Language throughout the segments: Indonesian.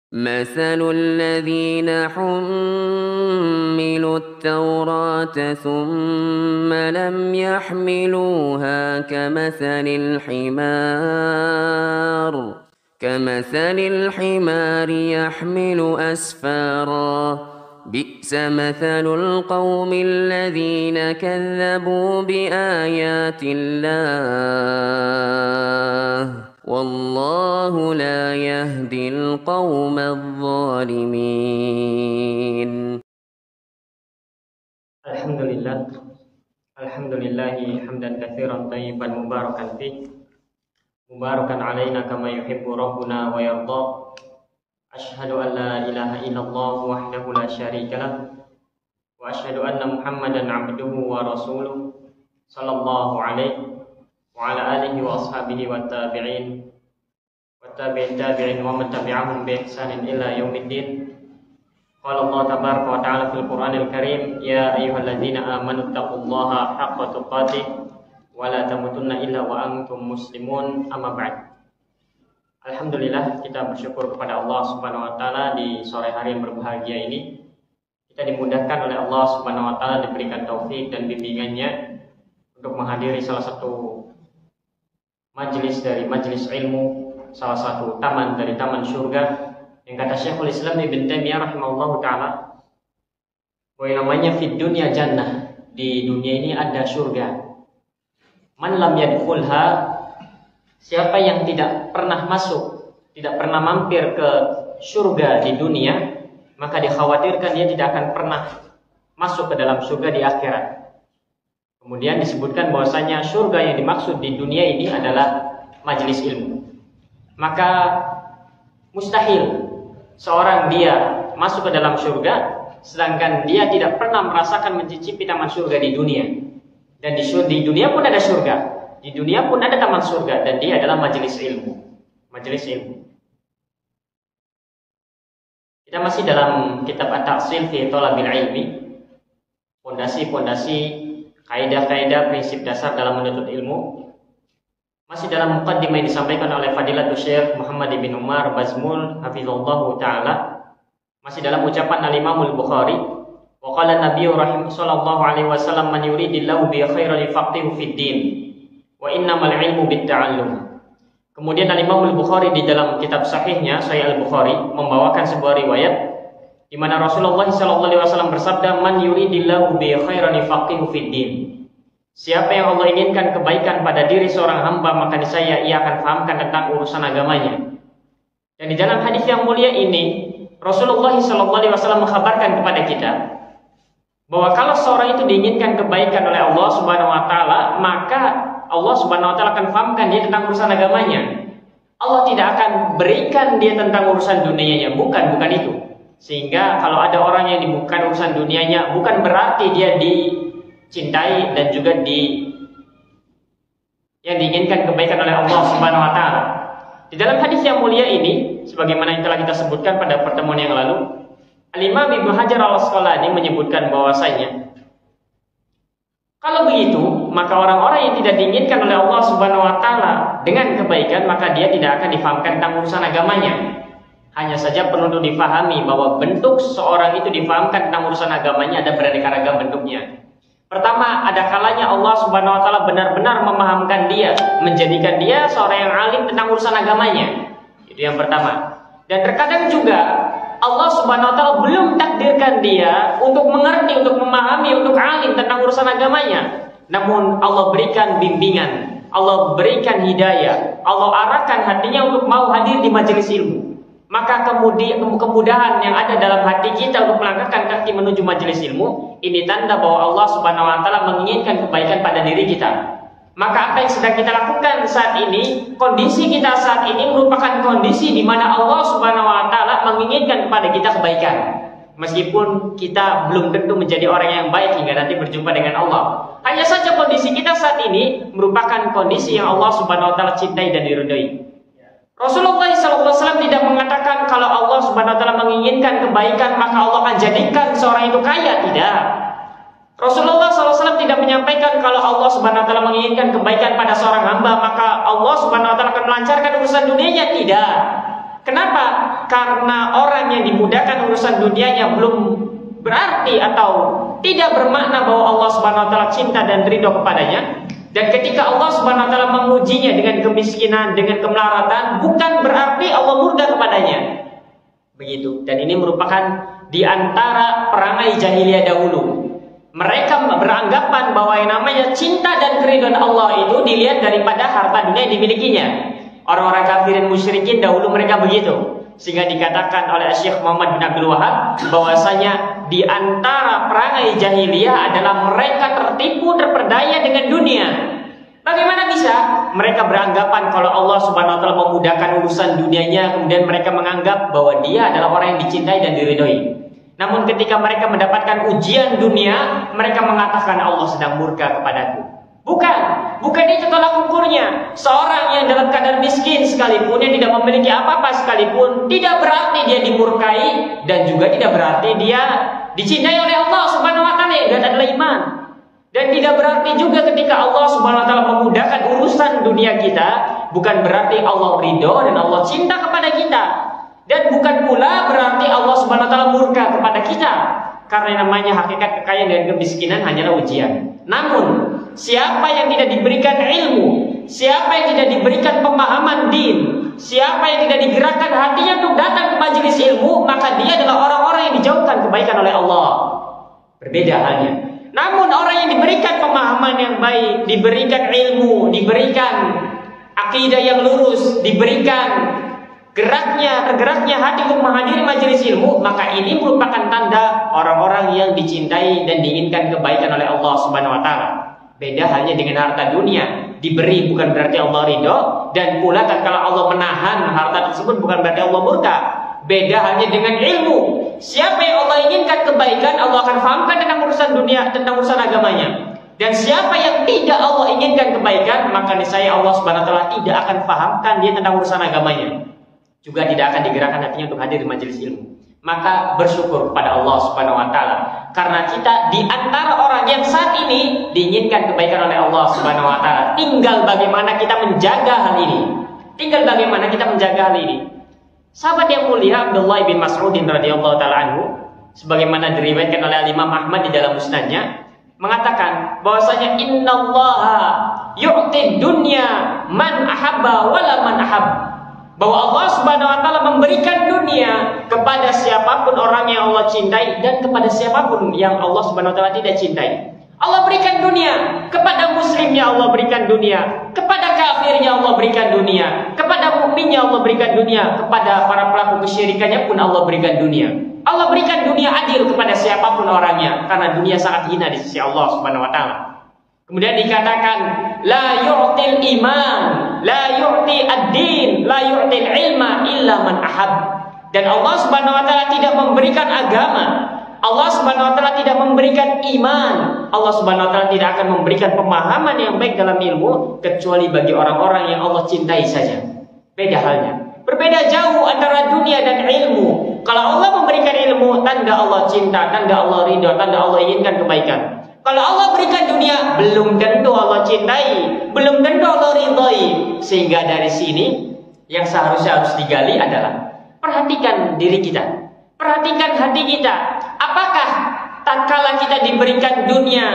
مثل الذين حملوا التوراة ثم لم يحملوها كمثل الحمار يحمل أسفارا بئس مثل القوم الذين كذبوا بآيات الله والله لا يهدي القوم الظالمين. Alhamdulillahi hamdan katsiran thayyiban mubarakan fih mubarakan alaina kama yuhibbu rabbuna wa yarda. Asyhadu an la ilaha illallah wahdahu la syarikalah wa asyhadu anna Muhammadan abduhu wa rasuluh sallallahu alaihi wa ala alihi wa ashabihi wa tabi'in wa man tabi'ahum bi ihsanin ila yaumiddin. Qala Allah tabaraka wa ta'ala fil Qur'anil Karim, ya ayyuhalladzina amanu taqullaha haqqa tuqatih wa la tamutunna illa wa antum muslimun, amma ba'd. Alhamdulillah, kita bersyukur kepada Allah Subhanahu wa taala di sore hari yang berbahagia ini. Kita dimudahkan oleh Allah Subhanahu wa taala, diberikan taufik dan bimbingannya untuk menghadiri salah satu majelis dari majelis ilmu, salah satu taman dari taman surga. Yang kata Syekhul Islam Ibn Taimiyah rahimahullahu ta'ala, bahwa namanya fid dunya jannah, di dunia ini ada surga. Man lam yadkhulha, siapa yang tidak pernah masuk, tidak pernah mampir ke surga di dunia, maka dikhawatirkan dia tidak akan pernah masuk ke dalam surga di akhirat. Kemudian disebutkan bahwasanya surga yang dimaksud di dunia ini adalah majelis ilmu. Maka mustahil seorang dia masuk ke dalam surga sedangkan dia tidak pernah merasakan mencicipi taman surga di dunia. Dan di dunia pun ada surga, di dunia pun ada taman surga, dan dia adalah majelis ilmu. Majelis ilmu. Kita masih dalam kitab At-Tahsil fi Thalabil Ilmi, fondasi-fondasi, kaidah-kaidah, prinsip dasar dalam menuntut ilmu. Masih dalam muqaddimah yang disampaikan oleh Fadilatul Syekh Muhammad bin Umar Bazmul hafizallahu taala. Masih dalam ucapan Al-Imam Al-Bukhari, wa qala Nabi sallallahu alaihi wasallam, man yuridillahu bi khairan yufaqihu fid din wa innamal ilmu bit ta'allum. Kemudian Al-Imam Al-Bukhari di dalam kitab sahihnya Sahih Al-Bukhari membawakan sebuah riwayat di mana Rasulullah sallallahu alaihi wasallam bersabda, man yuridillahu bi khairan yufaqihu fid din. Siapa yang Allah inginkan kebaikan pada diri seorang hamba, maka niscaya ia akan fahamkan tentang urusan agamanya. Dan di dalam hadis yang mulia ini, Rasulullah SAW mengkabarkan kepada kita bahwa kalau seorang itu diinginkan kebaikan oleh Allah Subhanahu wa taala, maka Allah Subhanahu wa taala akan fahamkan dia tentang urusan agamanya. Allah tidak akan berikan dia tentang urusan dunianya, bukan itu. Sehingga kalau ada orang yang dibukan urusan dunianya, bukan berarti dia dicintai dan juga yang diinginkan kebaikan oleh Allah Subhanahu wa taala. Di dalam hadis yang mulia ini, sebagaimana yang telah kita sebutkan pada pertemuan yang lalu, Al-Imam Ibnu Hajar Al-Asqalani menyebutkan bahwasanya kalau begitu, maka orang-orang yang tidak diinginkan oleh Allah Subhanahu wa taala dengan kebaikan, maka dia tidak akan difahamkan tentang urusan agamanya. Hanya saja perlu difahami bahwa bentuk seorang itu difahamkan tentang urusan agamanya ada beraneka ragam bentuknya. Pertama, ada kalanya Allah Subhanahu wa taala benar-benar memahamkan dia, menjadikan dia seorang yang alim tentang urusan agamanya. Itu yang pertama. Dan terkadang juga Allah Subhanahu wa taala belum takdirkan dia untuk mengerti, untuk memahami, untuk alim tentang urusan agamanya. Namun Allah berikan bimbingan, Allah berikan hidayah, Allah arahkan hatinya untuk mau hadir di majelis ilmu. Maka kemudahan yang ada dalam hati kita untuk melangkahkan kaki menuju majelis ilmu, ini tanda bahwa Allah Subhanahu wa taala menginginkan kebaikan pada diri kita. Maka apa yang sedang kita lakukan saat ini, kondisi kita saat ini merupakan kondisi di mana Allah Subhanahu wa taala menginginkan kepada kita kebaikan. Meskipun kita belum tentu menjadi orang yang baik hingga nanti berjumpa dengan Allah. Hanya saja kondisi kita saat ini merupakan kondisi yang Allah Subhanahu wa taala cintai dan diridhoi. Rasulullah SAW tidak mengatakan kalau Allah Subhanahu wa taala menginginkan kebaikan maka Allah akan jadikan seorang itu kaya, tidak. Rasulullah SAW tidak menyampaikan kalau Allah Subhanahu wa taala menginginkan kebaikan pada seorang hamba maka Allah Subhanahu wa taala akan melancarkan urusan dunianya, tidak. Kenapa? Karena orang yang dimudahkan urusan dunianya belum berarti atau tidak bermakna bahwa Allah Subhanahu wa taala cinta dan ridho kepadanya. Dan ketika Allah Subhanahu wa taala mengujinya dengan kemiskinan, dengan kemelaratan, bukan berarti Allah murka kepadanya. Begitu. Dan ini merupakan di antara perangai jahiliyah dahulu. Mereka beranggapan bahwa yang namanya cinta dan keridhaan Allah itu dilihat daripada harta dunia yang dimilikinya. Orang-orang kafirin musyrikin dahulu mereka begitu. Sehingga dikatakan oleh Syekh Muhammad bin Abdul Wahab bahwasanya di antara perangai jahiliyah adalah mereka tertipu, terperdaya dengan dunia. Bagaimana bisa? Mereka beranggapan kalau Allah Subhanahu wa taala memudahkan urusan dunianya, kemudian mereka menganggap bahwa dia adalah orang yang dicintai dan diridhoi. Namun ketika mereka mendapatkan ujian dunia, mereka mengatakan Allah sedang murka kepadaku. Bukan itu tolak ukurnya. Seorang yang dalam keadaan miskin sekalipun, yang tidak memiliki apa-apa sekalipun, tidak berarti dia dimurkai dan juga tidak berarti dia dicintai oleh Allah Subhanahu wa taala. Dan adalah iman. Dan tidak berarti juga ketika Allah Subhanahu wa taala memudahkan urusan dunia kita, bukan berarti Allah ridho dan Allah cinta kepada kita. Dan bukan pula berarti Allah Subhanahu wa taala murka kepada kita. Karena namanya hakikat kekayaan dan kemiskinan hanyalah ujian. Namun, siapa yang tidak diberikan ilmu, siapa yang tidak diberikan pemahaman din, siapa yang tidak digerakkan hatinya untuk datang ke majelis ilmu, maka dia adalah orang-orang yang dijauhkan kebaikan oleh Allah. Berbeda halnya. Namun orang yang diberikan pemahaman yang baik, diberikan ilmu, diberikan akidah yang lurus, diberikan tergeraknya hati untuk menghadiri majelis ilmu, maka ini merupakan tanda orang-orang yang dicintai dan diinginkan kebaikan oleh Allah Subhanahu wa taala. Beda halnya dengan harta dunia. Diberi bukan berarti Allah ridho, dan pula tatkala Allah menahan harta tersebut bukan berarti Allah murka. Beda halnya dengan ilmu. Siapa yang Allah inginkan kebaikan, Allah akan fahamkan tentang urusan dunia, tentang urusan agamanya. Dan siapa yang tidak Allah inginkan kebaikan, maka niscaya Allah Subhanahu wa taala tidak akan fahamkan dia tentang urusan agamanya. Juga tidak akan digerakkan hatinya untuk hadir di majelis ilmu. Maka bersyukur kepada Allah Subhanahu wa taala, karena kita di antara orang yang saat ini diinginkan kebaikan oleh Allah Subhanahu wa taala. Tinggal bagaimana kita menjaga hal ini. Sahabat yang mulia Abdullah bin Mas'ud radhiyallahu taala anhu, sebagaimana diriwayatkan oleh Imam Ahmad di dalam musnadnya, mengatakan bahwasanya innallaha yu'ti dunya man ahabba wala man ahab. Bahwa Allah Subhanahu wa taala memberikan dunia kepada siapapun orang yang Allah cintai dan kepada siapapun yang Allah Subhanahu wa taala tidak cintai. Allah berikan dunia kepada muslimnya, Allah berikan dunia kepada kafirnya, Allah berikan dunia kepada mukminnya, Allah berikan dunia kepada para pelaku kesyirikannya pun Allah berikan dunia. Allah berikan dunia adil kepada siapapun orangnya, karena dunia sangat hina di sisi Allah Subhanahu wa taala. Kemudian dikatakan la yu'til iman, la yu'ti ad-din, la yu'til ilma illa man ahab. Dan Allah Subhanahu wa taala tidak memberikan agama, Allah Subhanahu wa taala tidak memberikan iman, Allah Subhanahu wa taala tidak akan memberikan pemahaman yang baik dalam ilmu kecuali bagi orang-orang yang Allah cintai saja. Beda halnya. Berbeda jauh antara dunia dan ilmu. Kalau Allah memberikan ilmu, tanda Allah cinta, tanda Allah ridho, tanda Allah inginkan kebaikan. Kalau Allah berikan dunia, belum tentu Allah cintai, belum tentu Allah ridhoi. Sehingga dari sini yang seharusnya harus digali adalah perhatikan diri kita, perhatikan hati kita. Apakah tatkala kita diberikan dunia,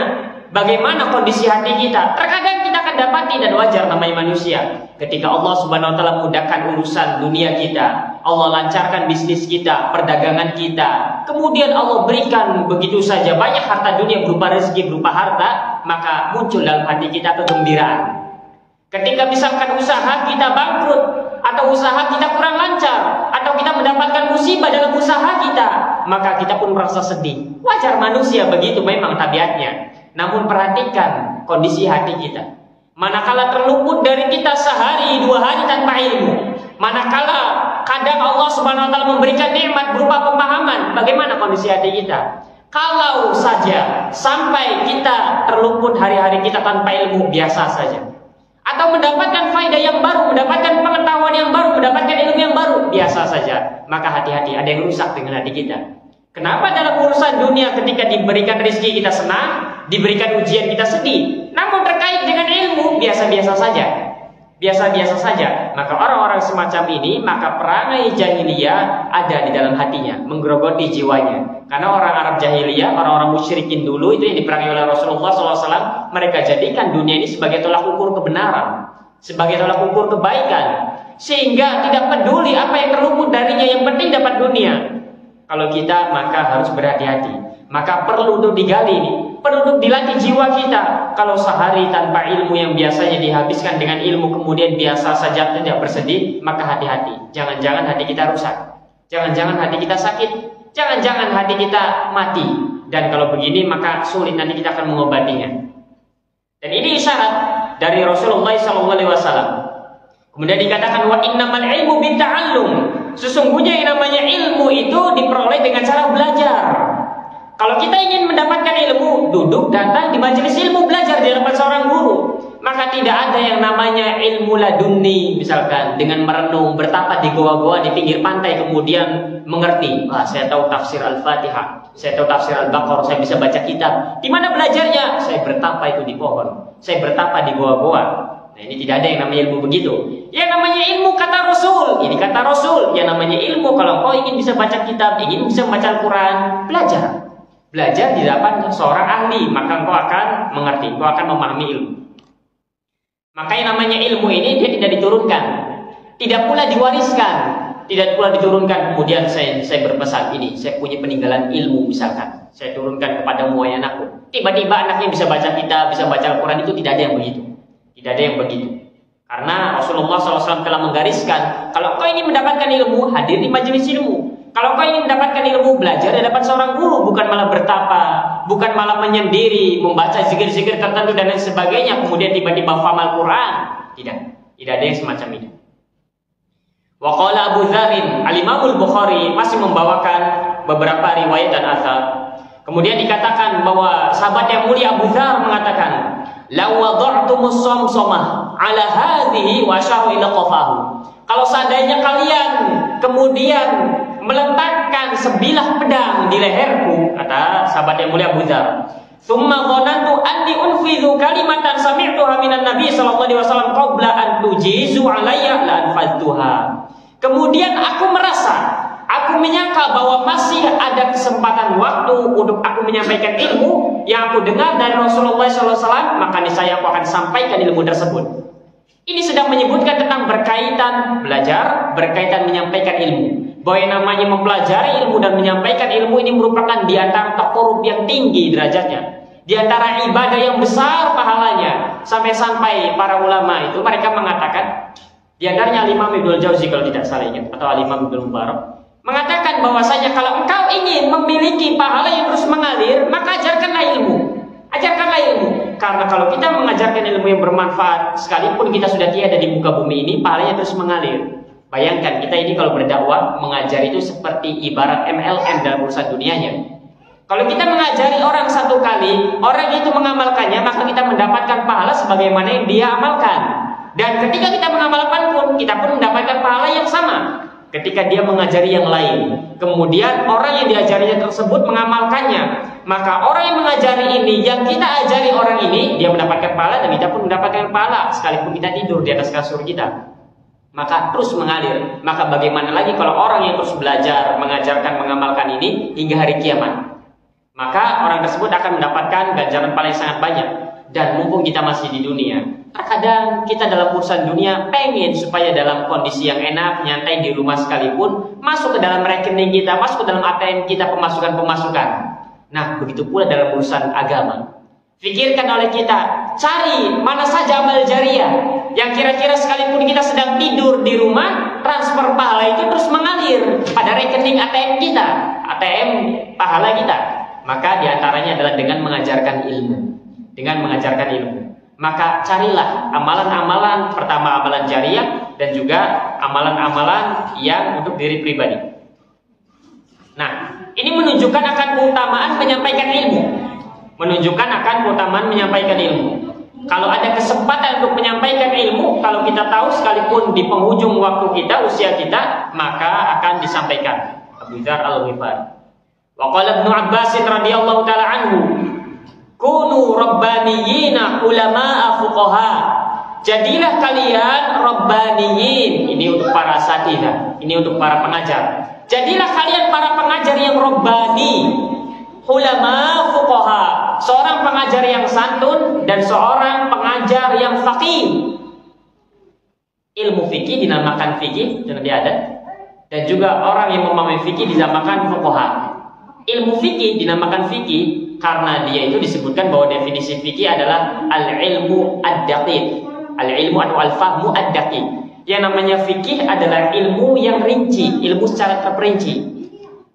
bagaimana kondisi hati kita? Terkadang kita akan dapati, dan wajar namanya manusia, ketika Allah Subhanahu wa taala mudahkan urusan dunia kita, Allah lancarkan bisnis kita, perdagangan kita, kemudian Allah berikan begitu saja banyak harta dunia berupa rezeki, berupa harta, maka muncul dalam hati kita kegembiraan. Ketika misalkan usaha kita bangkrut, atau usaha kita kurang lancar, atau kita mendapatkan musibah dalam usaha kita, maka kita pun merasa sedih. Wajar manusia begitu, memang tabiatnya. Namun perhatikan kondisi hati kita. Manakala terluput dari kita sehari, 2 hari tanpa ilmu, manakala kadang Allah Subhanahu wa taala memberikan nikmat berupa pemahaman, bagaimana kondisi hati kita? Kalau saja sampai kita terluput hari-hari kita tanpa ilmu, biasa saja. Atau mendapatkan faedah yang baru, mendapatkan pengetahuan yang baru, mendapatkan ilmu yang baru, biasa saja. Maka hati-hati, ada yang rusak dengan hati kita. Kenapa dalam urusan dunia ketika diberikan rezeki kita senang, diberikan ujian kita sedih? Namun terkait dengan ilmu, biasa-biasa saja. biasa-biasa saja, maka orang-orang semacam ini, maka perangai jahiliyah ada di dalam hatinya, menggerogoti jiwanya. Karena orang Arab jahiliyah, orang-orang musyrikin dulu itu yang diperangi oleh Rasulullah SAW, mereka jadikan dunia ini sebagai tolak ukur kebenaran, sebagai tolak ukur kebaikan, sehingga tidak peduli apa yang terluput darinya, yang penting dapat dunia. Kalau kita maka harus berhati-hati, maka perlu untuk digali nih, perlu untuk dilatih jiwa kita. Kalau sehari tanpa ilmu yang biasanya dihabiskan dengan ilmu kemudian biasa saja tidak bersedih, maka hati-hati, jangan-jangan hati kita rusak, jangan-jangan hati kita sakit, jangan-jangan hati kita mati. Dan kalau begini maka sulit nanti kita akan mengobatinya. Dan ini isyarat dari Rasulullah SAW. Kemudian dikatakan wa innamal ilmu bitta'allum. Sesungguhnya yang namanya ilmu itu diperoleh dengan cara belajar. Kalau kita ingin mendapatkan ilmu, duduk datang di majelis ilmu, belajar di hadapan seorang guru. Maka tidak ada yang namanya ilmu laduni, misalkan dengan merenung, bertapa di goa-goa di pinggir pantai kemudian mengerti. Saya tahu tafsir Al-Fatihah, saya tahu tafsir Al-Baqarah, saya bisa baca kitab. Di mana belajarnya? Saya bertapa itu di pohon, saya bertapa di goa-goa. Nah, ini tidak ada yang namanya ilmu begitu. Yang namanya ilmu kata Rasul, ini kata Rasul. Yang namanya ilmu kalau kau ingin bisa baca kitab, ingin bisa baca Al-Quran, belajar. Belajar di hadapan seorang ahli, maka engkau akan mengerti, engkau akan memahami ilmu. Maka yang namanya ilmu ini dia tidak diturunkan, tidak pula diwariskan, tidak pula diturunkan. Kemudian saya berpesan ini, saya punya peninggalan ilmu misalkan, saya turunkan kepada wahai anakku. Tiba-tiba anaknya bisa baca kitab, bisa baca Al-Quran, itu tidak ada yang begitu. Tidak ada yang begitu. Karena Rasulullah SAW telah menggariskan, kalau kau ingin mendapatkan ilmu, hadir di majelis ilmu. Kalau kau ingin mendapatkan ilmu, belajar di hadapan seorang guru, bukan malah bertapa, bukan malah menyendiri, membaca zikir-zikir tertentu dan lain sebagainya, kemudian tiba-tiba faham Al-Quran. Tidak ada yang semacam itu. Wa qala Abu Dzarin, Al-Imam Bukhari masih membawakan beberapa riwayat dan athar. Kemudian dikatakan bahwa sahabat yang mulia Abu Dzar mengatakan, "La wada'tumus samsamah 'ala hadhihi wa asharu ila qafahu." Kalau seandainya kalian kemudian meletakkan sebilah pedang di leherku, kata sahabat yang mulia Abu Dzar, "Tsumma dhanantu anni unfidhu kalimatan sami'tuha minan Nabi sallallahu alaihi wasallam qabla an tujizu 'alayya la anfadtuha." Kemudian aku menyangka bahwa masih ada kesempatan waktu untuk aku menyampaikan ilmu yang aku dengar dari Rasulullah SAW, maka niscaya aku akan sampaikan ilmu tersebut. Ini sedang menyebutkan tentang berkaitan belajar, berkaitan menyampaikan ilmu. Bahwa yang namanya mempelajari ilmu dan menyampaikan ilmu ini merupakan di antara taqarrub yang tinggi derajatnya, di antara ibadah yang besar pahalanya. Sampai-sampai para ulama itu mereka mengatakan, di antaranya Imam Ibnu Jauzi kalau tidak salah ingat, atau Imam Ibnu Mubarak, mengatakan bahwasanya kalau engkau ingin memiliki pahala yang terus mengalir, maka ajarkanlah ilmu. Ajarkanlah ilmu. Karena kalau kita mengajarkan ilmu yang bermanfaat, sekalipun kita sudah tiada di muka bumi ini, pahalanya terus mengalir. Bayangkan kita ini kalau berdakwah, mengajar itu seperti ibarat MLM dalam urusan dunianya. Kalau kita mengajari orang satu kali, orang itu mengamalkannya, maka kita mendapatkan pahala sebagaimana yang dia amalkan. Dan ketika kita mengamalkan pun, kita pun mendapatkan pahala yang sama. Ketika dia mengajari yang lain, kemudian orang yang diajarinya tersebut mengamalkannya, maka orang yang mengajari ini, yang kita ajari orang ini, dia mendapatkan pahala dan kita pun mendapatkan pahala sekalipun kita tidur di atas kasur kita. Maka terus mengalir. Maka bagaimana lagi kalau orang yang terus belajar, mengajarkan, mengamalkan ini hingga hari kiamat, maka orang tersebut akan mendapatkan ganjaran paling sangat banyak. Dan mumpung kita masih di dunia, terkadang kita dalam urusan dunia pengen supaya dalam kondisi yang enak, nyantai di rumah sekalipun, masuk ke dalam rekening kita, masuk ke dalam ATM kita pemasukan-pemasukan. Nah, begitu pula dalam urusan agama. Pikirkan oleh kita, cari mana saja amal jariah yang kira-kira sekalipun kita sedang tidur di rumah, transfer pahala itu terus mengalir pada rekening ATM kita, ATM pahala kita. Maka diantaranya adalah dengan mengajarkan ilmu. Dengan mengajarkan ilmu, maka carilah amalan-amalan, pertama amalan jariah dan juga amalan-amalan yang untuk diri pribadi. Nah, ini menunjukkan akan keutamaan menyampaikan ilmu. Menunjukkan akan keutamaan menyampaikan ilmu. Kalau ada kesempatan untuk menyampaikan ilmu, kalau kita tahu sekalipun di penghujung waktu kita, usia kita, maka akan disampaikan. Abu Dzar Al-Ghifari. Wa qala Ibnu Abbas radhiyallahu taala anhu, kunu rabbaniyina ulama'a fuqaha. Jadilah kalian rabbaniyin. Ini untuk para asatidzah, ini untuk para pengajar. Jadilah kalian para pengajar yang rabbani, ulama, fuqaha, seorang pengajar yang santun dan seorang pengajar yang faqih. Ilmu fikih dinamakan fikih, nanti ada. Dan juga orang yang memahami fikih dinamakan fuqaha. Ilmu fikih dinamakan fikih karena dia itu disebutkan bahwa definisi fikih adalah al-ilmu ad-daqiq. Al-ilmu atau al-fahmu ad-daqiq. Yang namanya fikih adalah ilmu yang rinci, ilmu secara terperinci.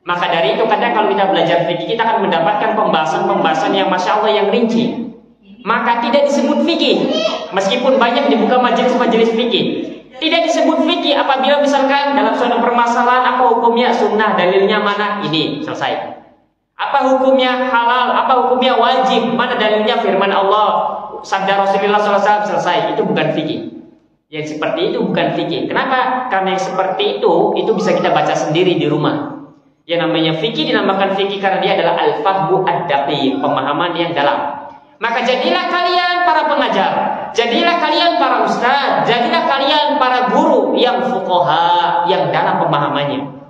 Maka dari itu kadang kalau kita belajar fikih, kita akan mendapatkan pembahasan-pembahasan yang masya Allah yang rinci. Maka tidak disebut fikih, meskipun banyak dibuka majelis-majelis fikih. Tidak disebut fikih apabila misalkan dalam suatu permasalahan apa hukumnya sunnah, dalilnya mana, ini selesai. Apa hukumnya halal, apa hukumnya wajib, mana dalilnya firman Allah, sabda Rasulullah SAW, selesai. Itu bukan fikih. Yang seperti itu bukan fikih. Kenapa? Karena yang seperti itu bisa kita baca sendiri di rumah. Yang namanya fikih dinamakan fikih karena dia adalah al-fahmu ad-daqiq, pemahaman yang dalam. Maka jadilah kalian para pengajar, jadilah kalian para ustaz, jadilah kalian para guru yang fuqaha, yang dalam pemahamannya.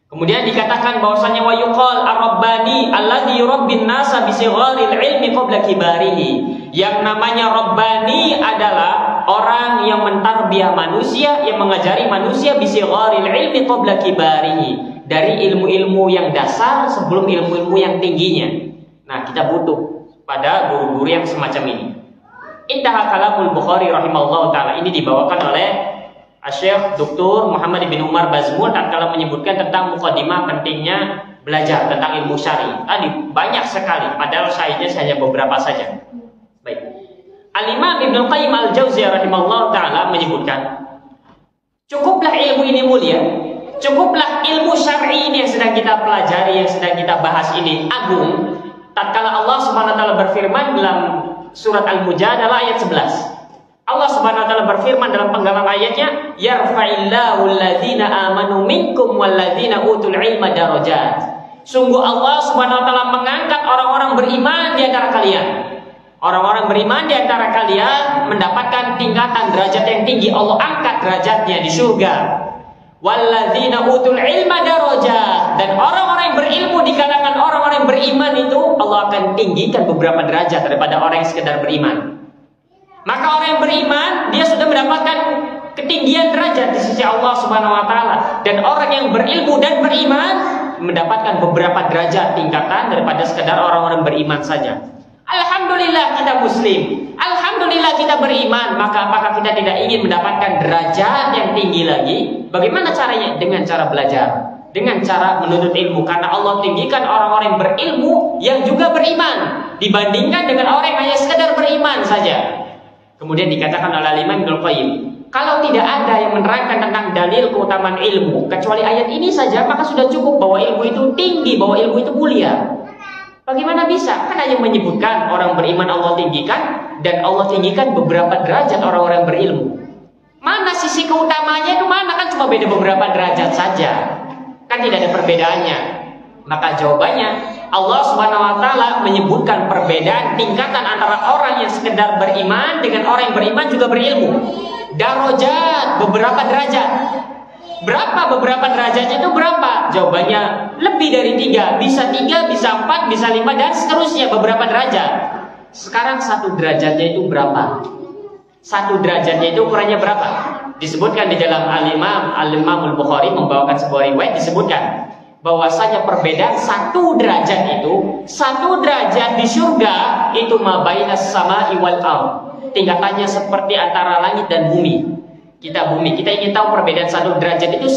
Kemudian dikatakan bahwasanya wa yuqal ar-rabbani alladzi yurabbin nasa bi sigharil ilmi qabla kibarihi. Yang namanya rabbani adalah orang yang mentarbiyah manusia, yang mengajari manusia bi sigharil ilmi qabla kibarihi, dari ilmu-ilmu yang dasar sebelum ilmu-ilmu yang tingginya. Nah, kita butuh pada guru-guru yang semacam ini. Intaha kalamul Bukhari rahimahullah ta'ala. Ini dibawakan oleh Syekh Dr. Muhammad bin Umar Bazmul tatkala menyebutkan tentang mukadimah pentingnya belajar tentang ilmu syar'i. Tadi banyak sekali, padahal syahidnya hanya beberapa saja. Baik. Al-Imam Ibnu Qayyim Al-Jauziyah rahimahullah ta'ala menyebutkan, cukuplah ilmu ini mulia, cukuplah ilmu syar'i ini yang sedang kita pelajari, yang sedang kita bahas ini agung. Tatkala Allah Subhanahu wa taala berfirman dalam surat Al-Mujadalah ayat 11. Allah Subhanahu wa taala berfirman dalam penggalan ayatnya, yarfa'illahu alladzina amanu minkum walladzina utul ilma darajat. Sungguh Allah Subhanahu wa taala mengangkat orang-orang beriman di antara kalian. Orang-orang beriman di antara kalian mendapatkan tingkatan derajat yang tinggi. Allah angkat derajatnya di surga. Walladzina utul ilma darajat, dan orang-orang yang berilmu di kalangan orang-orang yang beriman itu Allah akan tinggikan beberapa derajat daripada orang yang sekedar beriman. Maka orang yang beriman dia sudah mendapatkan ketinggian derajat di sisi Allah Subhanahu wa taala, dan orang yang berilmu dan beriman mendapatkan beberapa derajat tingkatan daripada sekedar orang-orang beriman saja. Alhamdulillah kita muslim, alhamdulillah kita beriman. Maka apakah kita tidak ingin mendapatkan derajat yang tinggi lagi? Bagaimana caranya? Dengan cara belajar, dengan cara menuntut ilmu. Karena Allah tinggikan orang-orang yang berilmu yang juga beriman dibandingkan dengan orang yang hanya sekedar beriman saja. Kemudian dikatakan oleh Imam Ibnu Qayyim, kalau tidak ada yang menerangkan tentang dalil keutamaan ilmu kecuali ayat ini saja, maka sudah cukup bahwa ilmu itu tinggi, bahwa ilmu itu mulia. Bagaimana bisa? Kan hanya menyebutkan orang beriman Allah tinggikan, dan Allah tinggikan beberapa derajat orang-orang berilmu. Mana sisi keutamanya itu mana? Kan cuma beda beberapa derajat saja. Kan tidak ada perbedaannya. Maka jawabannya, Allah Subhanahu wa taala menyebutkan perbedaan tingkatan antara orang yang sekedar beriman dengan orang yang beriman juga berilmu. Darajat, beberapa derajat. Berapa beberapa derajatnya itu berapa? Jawabannya lebih dari 3, bisa 3, bisa 4, bisa 5, dan seterusnya beberapa derajat. Sekarang satu derajatnya itu berapa? Satu derajatnya itu ukurannya berapa? Disebutkan di dalam Al-Imam Al-Bukhari membawakan sebuah riwayat, disebutkan bahwasanya perbedaan satu derajat itu, satu derajat di surga itu mabainas sama'i wal ardh. Tingkatannya seperti antara langit dan bumi. Kita ingin tahu perbedaan satu derajat itu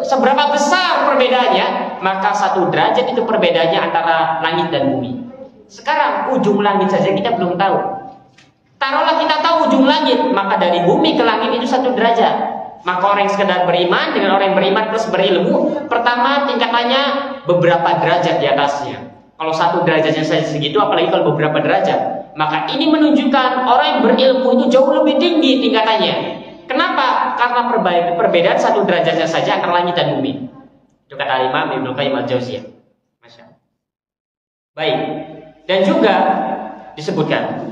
seberapa besar perbedaannya, maka satu derajat itu perbedaannya antara langit dan bumi. Sekarang ujung langit saja kita belum tahu. Taruhlah kita tahu ujung langit, maka dari bumi ke langit itu satu derajat. Maka orang yang sekedar beriman dengan orang yang beriman plus berilmu, pertama tingkatannya beberapa derajat di atasnya. Kalau satu derajatnya saja segitu, apalagi kalau beberapa derajat. Maka ini menunjukkan orang yang berilmu itu jauh lebih tinggi tingkatannya. Kenapa? Karena perbedaan satu derajatnya saja antara langit dan bumi. Itu kata Imam Ibnu Qayyim Al-Jauziyah. Masya Allah. Baik. Dan juga disebutkan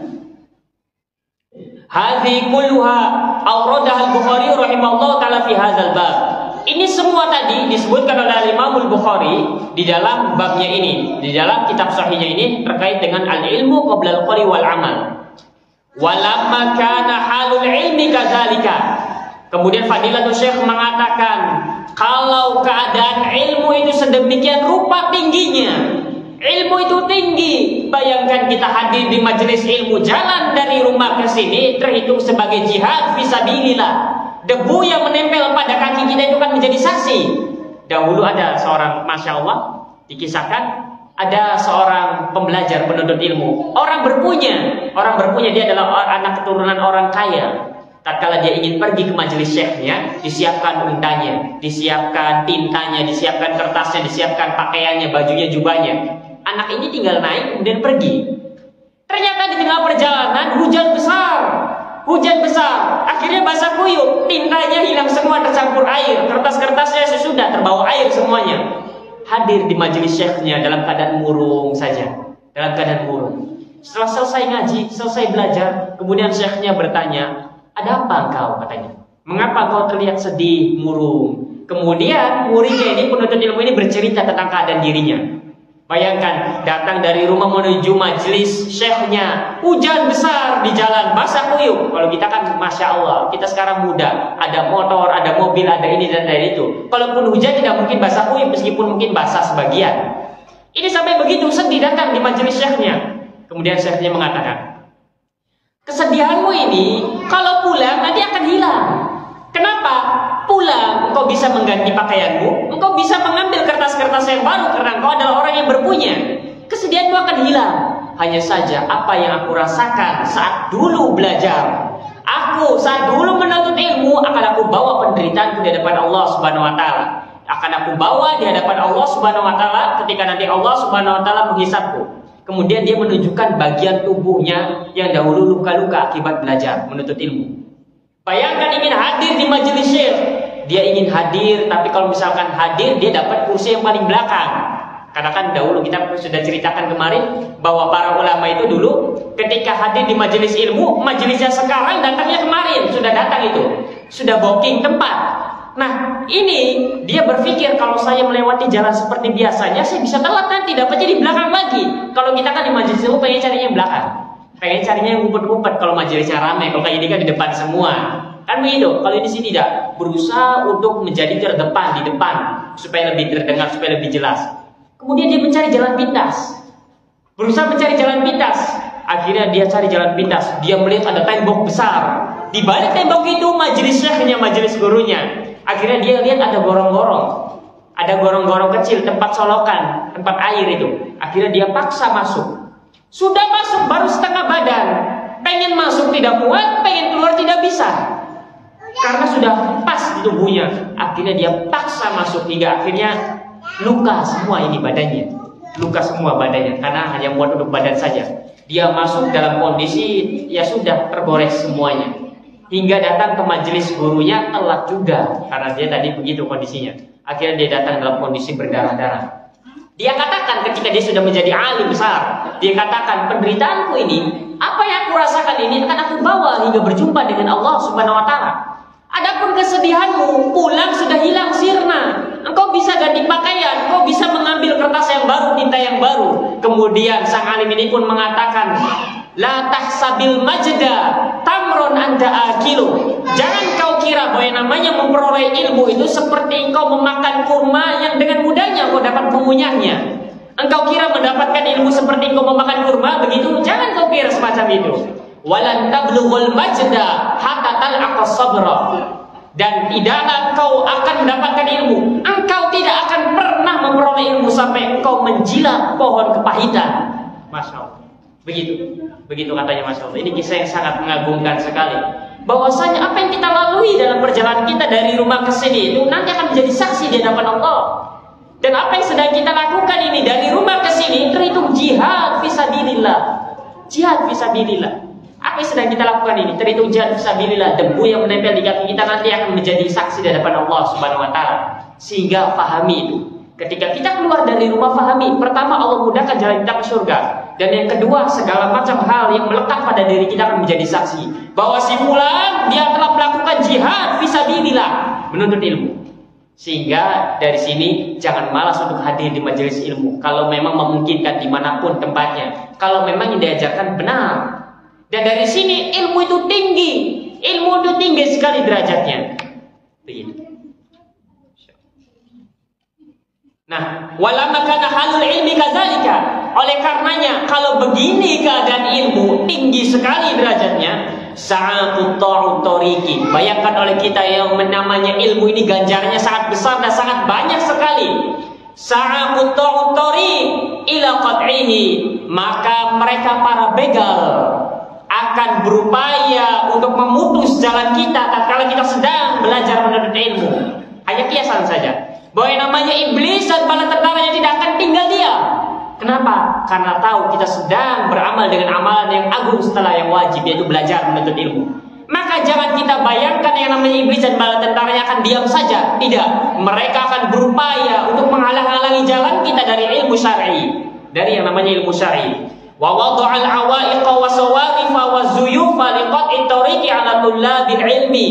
Hadhi kulluha awradaha al-Bukhari rahimahullah ta'ala fi hadzal bab. Ini semua tadi disebutkan oleh Imam Al-Bukhari di dalam babnya ini, di dalam kitab sahihnya ini terkait dengan al-ilmu qabla al-qawli wal amal. Walamma kana halul ilmi kadzalika. Kemudian Fadilatul Syekh mengatakan, kalau keadaan ilmu itu sedemikian rupa tingginya, ilmu itu tinggi, bayangkan kita hadir di majelis ilmu, jalan dari rumah ke sini terhitung sebagai jihad fisabilillah. Debu yang menempel pada kaki kita itu kan menjadi saksi. Dahulu ada seorang, Masya Allah, dikisahkan ada seorang pembelajar penuntut ilmu, orang berpunya dia adalah anak keturunan orang kaya. Tatkala dia ingin pergi ke majelis syekhnya, disiapkan untanya, disiapkan tintanya, disiapkan kertasnya, disiapkan pakaiannya, bajunya, jubahnya. Anak ini tinggal naik kemudian pergi. Ternyata di tengah perjalanan hujan besar, akhirnya basah kuyup, tintanya hilang semua, tercampur air, kertas-kertasnya sesudah terbawa air semuanya. Hadir di majelis syekhnya dalam keadaan murung saja, dalam keadaan murung. Setelah selesai ngaji, selesai belajar, kemudian syekhnya bertanya, ada apa engkau? Katanya, mengapa kau terlihat sedih, murung? Kemudian muridnya ini, penuntut ilmu ini bercerita tentang keadaan dirinya. Bayangkan, datang dari rumah menuju majelis syekhnya, hujan besar di jalan, basah kuyup. Kalau kita kan, Masya Allah, kita sekarang muda, ada motor, ada mobil, ada ini dan ada itu. Kalaupun hujan tidak mungkin basah kuyup, meskipun mungkin basah sebagian. Ini sampai begitu sedih datang di majelis syekhnya. Kemudian syekhnya mengatakan, kesedihanmu ini kalau pulang nanti akan hilang. Kenapa? Pulang engkau bisa mengganti pakaianmu, engkau bisa mengambil kertas-kertas yang baru karena engkau adalah orang yang berpunya. Kesedihanmu akan hilang. Hanya saja apa yang aku rasakan saat dulu belajar, aku saat dulu menuntut ilmu, akan aku bawa penderitaanku di hadapan Allah Subhanahu wa taala. Akan aku bawa di hadapan Allah Subhanahu wa taala ketika nanti Allah Subhanahu wa taala menghisapku. Kemudian dia menunjukkan bagian tubuhnya yang dahulu luka-luka akibat belajar menuntut ilmu. Bayangkan ingin hadir di majelis syekh, dia ingin hadir, tapi kalau misalkan hadir dia dapat kursi yang paling belakang. Karena kan dahulu kita sudah ceritakan kemarin bahwa para ulama itu dulu ketika hadir di majelis ilmu, majelisnya sekarang datangnya kemarin, sudah datang itu, sudah booking tempat. Nah ini dia berpikir kalau saya melewati jalan seperti biasanya, saya bisa telat nanti, dapatnya di belakang lagi. Kalau kita kan di majelis ilmu pengen carinya yang belakang, pengen carinya yang ngumpet-ngumpet. Kalau majelisnya ramai, kalau kayak ini kan di depan semua. Kan begitu. Kalau di sini tidak, berusaha untuk menjadi terdepan, di depan, supaya lebih terdengar, supaya lebih jelas. Kemudian dia mencari jalan pintas, berusaha mencari jalan pintas. Akhirnya dia cari jalan pintas. Dia melihat ada tembok besar. Di balik tembok itu majelis syekhnya, majelis gurunya. Akhirnya dia lihat ada gorong-gorong, ada gorong-gorong kecil, tempat solokan, tempat air itu. Akhirnya dia paksa masuk. Sudah masuk baru setengah badan, pengen masuk tidak muat, pengen keluar tidak bisa. Karena sudah pas di tubuhnya, akhirnya dia paksa masuk hingga akhirnya luka semua ini badannya, luka semua badannya karena hanya muat untuk badan saja. Dia masuk dalam kondisi ya sudah tergores semuanya, hingga datang ke majelis gurunya telat juga karena dia tadi begitu kondisinya. Akhirnya dia datang dalam kondisi berdarah-darah. Dia katakan ketika dia sudah menjadi alim besar, dia katakan penderitaanku ini, apa yang aku rasakan ini akan aku bawa hingga berjumpa dengan Allah Subhanahu wa taala. Adapun kesedihanmu, pulang sudah hilang sirna. Engkau bisa ganti pakaian, engkau bisa mengambil kertas yang baru, tinta yang baru. Kemudian sang alim ini pun mengatakan, la tahsabil majda tamron anta akilu. Jangan kau kira bahwa yang namanya memperoleh ilmu itu seperti engkau memakan kurma yang dengan mudahnya engkau dapat mengunyahnya. Engkau kira mendapatkan ilmu seperti engkau memakan kurma begitu? Jangan kau kira semacam itu. Walan tablughul majda hatta tal'aqas sabra. Dan tidaklah engkau akan mendapatkan ilmu, engkau tidak akan pernah memperoleh ilmu sampai engkau menjilat pohon kepahitan. Masya Allah. Begitu katanya, Masya Allah. Ini kisah yang sangat mengagumkan sekali. Bahwasanya apa yang kita lalui dalam perjalanan kita dari rumah ke sini itu nanti akan menjadi saksi di hadapan Allah. Dan apa yang sedang kita lakukan ini dari rumah ke sini terhitung jihad fisabilillah. Jihad fisabilillah. Apa yang sedang kita lakukan ini terhitung jihad fisabilillah. Debu yang menempel di kaki kita nanti akan menjadi saksi di hadapan Allah Subhanahu wa taala. Sehingga pahami itu. Ketika kita keluar dari rumah, pahami. Pertama, Allah mudahkan jalan kita ke surga. Dan yang kedua, segala macam hal yang melekat pada diri kita akan menjadi saksi bahwa si fulan dia telah melakukan jihad fisabilillah, menuntut ilmu. Sehingga dari sini jangan malas untuk hadir di majelis ilmu kalau memang memungkinkan dimanapun tempatnya, kalau memang yang diajarkan benar. Dan dari sini ilmu itu tinggi, ilmu itu tinggi sekali derajatnya. Begitu. Nah, walamma kana halul ilmi kadzalika. Oleh karenanya, kalau begini keadaan ilmu tinggi sekali derajatnya, sa'atut ta'ut-tariqi. Bayangkan oleh kita yang namanya ilmu ini ganjarannya sangat besar dan sangat banyak sekali. Sa'atut ta'ut-tariq ila qat'ihi. Maka mereka para begal akan berupaya untuk memutus jalan kita tatkala kita sedang belajar menuntut ilmu. Hanya kiasan saja. Bahwa yang namanya iblis dan bala tentaranya tidak akan tinggal diam. Kenapa? Karena tahu kita sedang beramal dengan amalan yang agung setelah yang wajib, yaitu belajar menuntut ilmu. Maka jangan kita bayangkan yang namanya iblis dan bala tentaranya akan diam saja. Tidak. Mereka akan berupaya untuk menghalang-halangi jalan kita dari ilmu syar'i, dari yang namanya ilmu syar'i. Wa wada'al awaiqa wa sawarifa wa zuyufa liqat'i tariqi 'ala tullabil ilmi.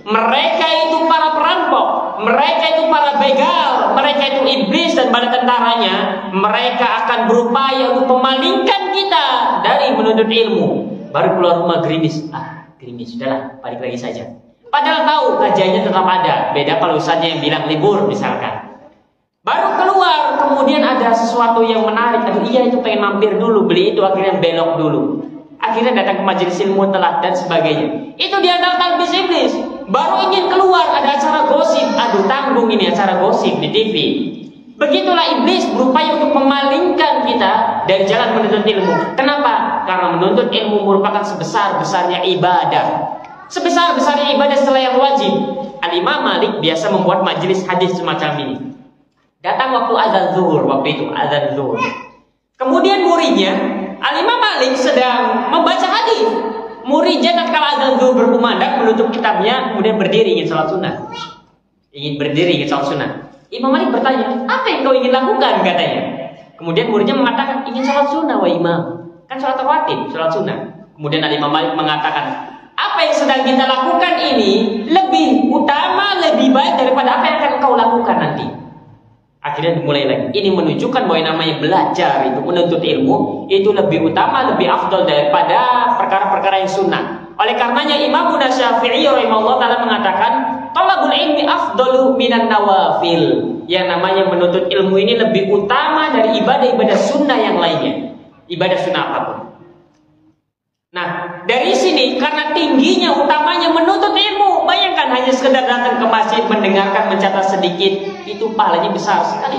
Mereka itu para perampok, mereka itu para begal, mereka itu iblis dan bala tentaranya. Mereka akan berupaya untuk memalingkan kita dari menuntut ilmu. Baru keluar rumah gerimis, gerimis, sudahlah, balik lagi saja. Padahal tahu kajiannya tetap ada. Beda kalau ustaznya yang bilang libur misalkan. Baru keluar, kemudian ada sesuatu yang menarik. Aduh iya, itu pengen mampir dulu, beli itu, akhirnya belok dulu. Akhirnya datang ke majelis ilmu telat dan sebagainya. Itu diantara talbis iblis. Baru ingin keluar, ada acara gosip. Aduh, tanggung ini acara gosip di TV. Begitulah iblis berupaya untuk memalingkan kita dari jalan menuntut ilmu. Kenapa? Karena menuntut ilmu merupakan sebesar-besarnya ibadah. Sebesar-besarnya ibadah setelah yang wajib. Al-Imam Malik biasa membuat majelis hadis semacam ini. Datang waktu azan zuhur, waktu itu azan zuhur. Kemudian muridnya, Al-Imam Malik sedang membaca hadis. Muridnya tatkala azan zuhur berkumandang menutup kitabnya, kemudian berdiri ingin salat sunnah. Ingin berdiri ingin salat sunnah. Imam Malik bertanya, apa yang kau ingin lakukan katanya. Kemudian muridnya mengatakan, ingin salat sunnah wahai imam. Kan salat rawatib, salat sunnah. Kemudian Imam Malik mengatakan, apa yang sedang kita lakukan ini lebih utama, lebih baik daripada apa yang akan kau lakukan nanti. Akhirnya dimulai lagi. Ini menunjukkan bahwa yang namanya belajar itu, menuntut ilmu itu lebih utama, lebih afdal daripada perkara-perkara yang sunnah. Oleh karenanya Imam Syafi'i rahimahullah taala mengatakan, talabul ilmi afdalu minan nawafil. Yang namanya menuntut ilmu ini lebih utama dari ibadah-ibadah sunnah yang lainnya. Ibadah sunnah apapun. Nah, dari sini karena tingginya utamanya menuntut ilmu, bayangkan hanya sekedar datang ke masjid mendengarkan, mencatat sedikit, itu pahalanya besar sekali.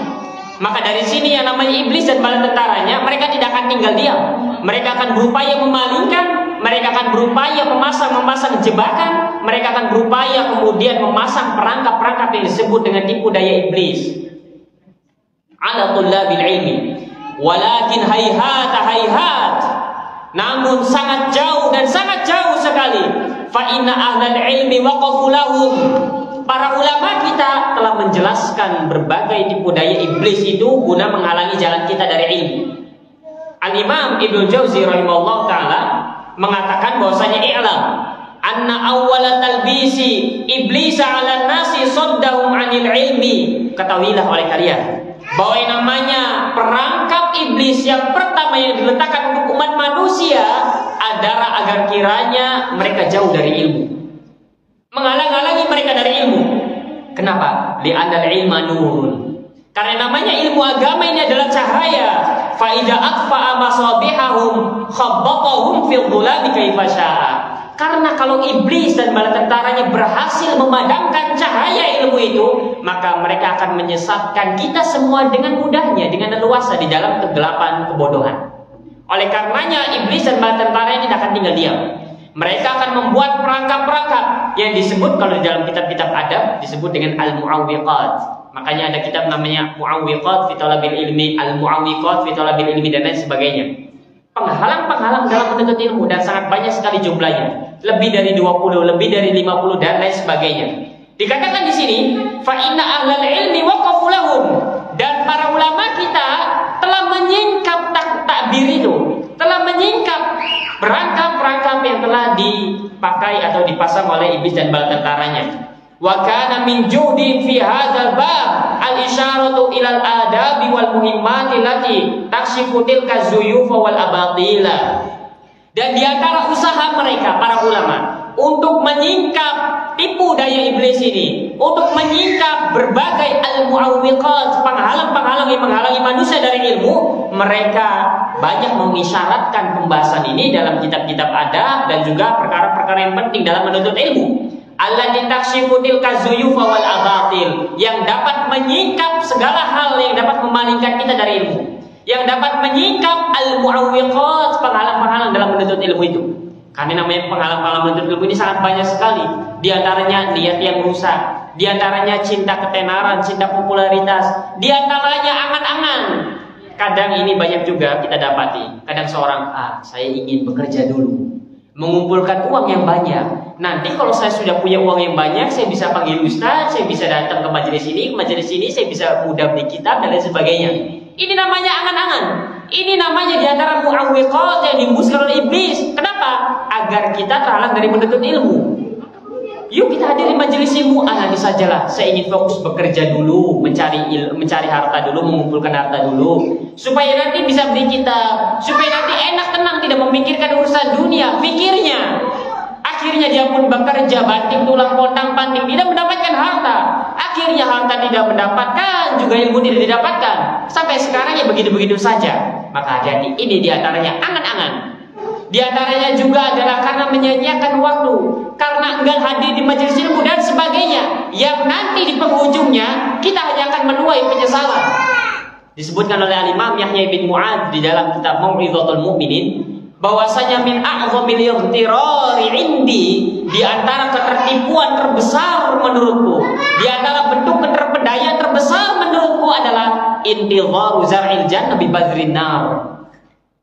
Maka dari sini yang namanya iblis dan bala tentaranya, mereka tidak akan tinggal diam. Mereka akan berupaya memalingkan, mereka akan berupaya memasang jebakan, mereka akan berupaya kemudian memasang perangkap-perangkap yang disebut dengan tipu daya iblis. Ala tullabil ilmi, walakin hayhat hayhat. Namun sangat jauh dan sangat jauh sekali. Fa inna ahlal ilmi waqafu lahum. Para ulama kita telah menjelaskan berbagai tipu daya iblis itu guna menghalangi jalan kita dari ilmu. Al-Imam Ibnu Jauzi rahimahullah taala mengatakan bahwasanya i'lam anna awwala talbisi iblis 'ala nasi saddahum 'anil ilmi. Ketahuilah oleh kalian bahwa yang namanya perangkap iblis yang pertama yang diletakkan untuk umat manusia adalah agar kiranya mereka jauh dari ilmu, menghalang-halangi mereka dari ilmu. Kenapa? Li'anal ilma nurun. Karena namanya ilmu agama ini adalah cahaya. Fa idza atfa'a masabihahum khabbatahum fil dhulami kaifa syaa. Karena kalau iblis dan bala tentaranya berhasil memadamkan cahaya ilmu itu, maka mereka akan menyesatkan kita semua dengan mudahnya, dengan leluasa di dalam kegelapan kebodohan. Oleh karenanya iblis dan bala tentaranya tidak akan tinggal diam. Mereka akan membuat perangkap-perangkap yang disebut kalau di dalam kitab-kitab adab disebut dengan al-mu'awwiqat. Makanya ada kitab namanya Mu'awwiqat fi Talabil Ilmi, Al-Mu'awwiqat fi Talabil Ilmi dan lain sebagainya. Penghalang-penghalang dalam menuntut ilmu dan sangat banyak sekali jumlahnya. Lebih dari 20, lebih dari 50 dan lain sebagainya. Dikatakan di sini, fa inna ahlal ilmi waqafu lahum. Dan para ulama kita telah menyingkap takbir itu. perangkap-perangkap yang telah dipakai atau dipasang oleh iblis dan bala tentaranya. Wa kana min judi fi hadzal bab al-isyaratu ilal adabi wal muhimmati lati takshifu tilka zuyufa wal abatila. Dan di antara usaha mereka para ulama untuk menyingkap tipu daya iblis ini, untuk menyingkap berbagai al-mu'awwiqat, penghalang-penghalang yang menghalangi manusia dari ilmu, mereka banyak mengisyaratkan pembahasan ini dalam kitab-kitab adab dan juga perkara-perkara yang penting dalam menuntut ilmu. Allati takshifu tilka zuyufa wal abatil, yang dapat menyingkap segala hal yang dapat memalingkan kita dari ilmu, yang dapat menyingkap al-mu'awwiqat, penghalang-penghalang dalam menuntut ilmu itu. Karena namanya penghalang-penghalang menuntut ilmu ini sangat banyak sekali. Di antaranya niat yang rusak, di antaranya cinta ketenaran, cinta popularitas, di antaranya angan-angan. Kadang ini banyak juga kita dapati. Kadang seorang, saya ingin bekerja dulu, mengumpulkan uang yang banyak. Nanti kalau saya sudah punya uang yang banyak, saya bisa panggil ustaz, saya bisa datang ke majelis ini, saya bisa mudah beli kitab dan lain sebagainya. Ini namanya angan-angan. Ini namanya diantara mu'awwiqat yang dihembuskan oleh iblis. Kenapa? Agar kita terhalang dari menuntut ilmu. Yuk kita hadiri majelis ilmu. Nanti sajalah, saya ingin fokus bekerja dulu, mencari harta dulu, mengumpulkan harta dulu, supaya nanti bisa beli kitab, supaya nanti enak tenang, tidak memikirkan urusan dunia. Pikirnya akhirnya dia pun bekerja banting tulang pontang panting, tidak mendapatkan harta. Akhirnya harta tidak mendapatkan, juga ilmu tidak didapatkan. Sampai sekarang ya begitu-begitu saja. Maka hati-hati, ini diantaranya angan-angan. Diantaranya juga adalah karena menyanyiakan waktu, karena enggan hadir di majelis ilmu dan sebagainya, yang nanti di penghujungnya kita hanya akan menuai penyesalan. Disebutkan oleh Al-Imam Yahya bin Mu'adz di dalam kitab Mau'izatul Mu'minin, bahwasanya min a'zamil ightirari indi, di antara ketertipuan terbesar menurutku, di antara bentuk keterpedayaan terbesar menurutku adalah intidharu zar'il jannah bi badrin nar.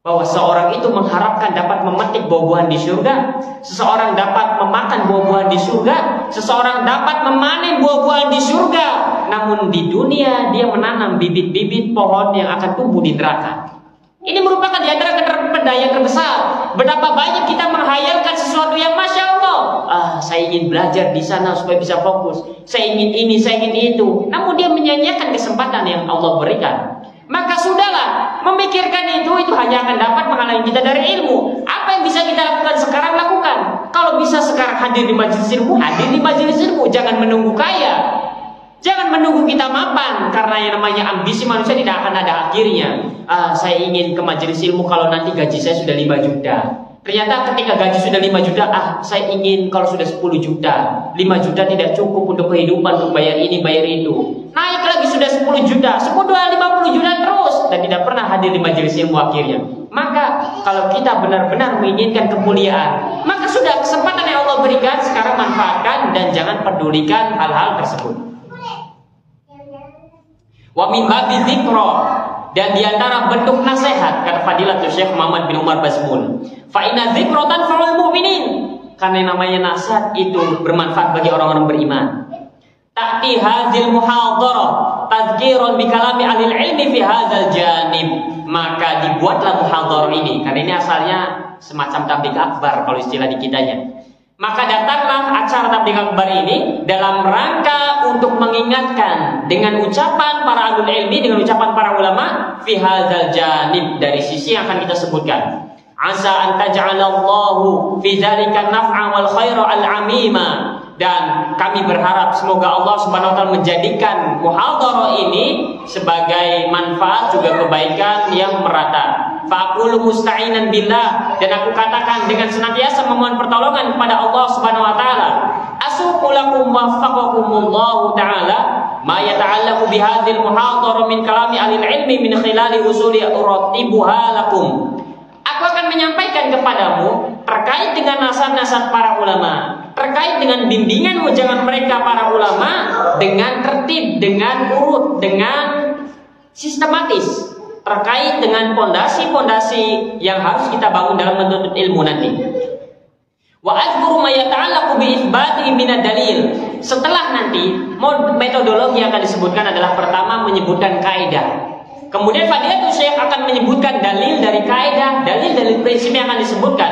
Bahwa seorang itu mengharapkan dapat memetik buah-buahan di surga, seseorang dapat memakan buah-buahan di surga, seseorang dapat memanen buah-buahan di surga, namun di dunia dia menanam bibit-bibit pohon yang akan tumbuh di neraka. Ini merupakan di antara keterpedayaan terbesar. Betapa banyak kita menghayalkan sesuatu yang Masya Allah, saya ingin belajar di sana supaya bisa fokus, saya ingin ini, saya ingin itu, namun dia menyanyiakan kesempatan yang Allah berikan. Maka sudahlah, memikirkan itu hanya akan dapat menghalangi kita dari ilmu. Apa yang bisa kita lakukan sekarang, lakukan. Kalau bisa sekarang hadir di majelis ilmu, hadir di majelis ilmu. Jangan menunggu kaya, jangan menunggu kita mapan, karena yang namanya ambisi manusia tidak akan ada akhirnya. Saya ingin ke majelis ilmu kalau nanti gaji saya sudah 5 juta. Ternyata ketika gaji sudah 5 juta, saya ingin kalau sudah 10 juta. 5 juta tidak cukup untuk kehidupan, untuk bayar ini, bayar itu. Naik lagi sudah 10 juta, 10, 50 juta terus, dan tidak pernah hadir di majelis ilmu akhirnya. Maka kalau kita benar-benar menginginkan kemuliaan, maka sudah kesempatan yang Allah berikan, sekarang manfaatkan dan jangan pedulikan hal-hal tersebut. Wa min babi dzikra, dan diantara bentuk nasihat, kata Fadilatul Syekh Muhammad bin Umar Bazmul, fa inna dzikra tanfa'ul mu'minin, karena namanya nasihat itu bermanfaat bagi orang-orang beriman. Ta'ti hadzal muhadharah tadzkiran bi kalami ahli ilmi fi hadzal janib, maka dibuatlah muhadharah ini, karena ini asalnya semacam tabligh akbar kalau istilah di kitanya. Maka datanglah acara tabligh akbar ini dalam rangka untuk mengingatkan dengan ucapan para ahli ilmi, dengan ucapan para ulama fi hadzal janib, dari sisi yang akan kita sebutkan. Asa an taj'alallahu fi dzalika naf'a wal khaira al-'amima, dan kami berharap semoga Allah Subhanahu wa taala menjadikan muhadharah ini sebagai manfaat juga kebaikan yang merata. Faqulu musta'inan billah, dan aku katakan dengan senantiasa memohon pertolongan kepada Allah Subhanahu wa taala. Asuqu lakum waffaqakumullahu taala ma yata'allaqu bihadzal muhadharah min kalami ahli ilmi min khilali usuli uratibuha lakum. Aku akan menyampaikan kepadamu terkait dengan nasihat-nasihat para ulama, terkait dengan bimbingan wejangan mereka para ulama, dengan tertib, dengan urut, dengan sistematis, terkait dengan pondasi-pondasi yang harus kita bangun dalam menuntut ilmu nanti. Wa azkuru ma yata'allaqu bi itsbati minad dalil. Setelah nanti metodologi yang akan disebutkan adalah pertama menyebutkan kaidah. Kemudian Fadilatul Syekh akan menyebutkan dalil dari kaidah, dalil dari prinsip yang akan disebutkan.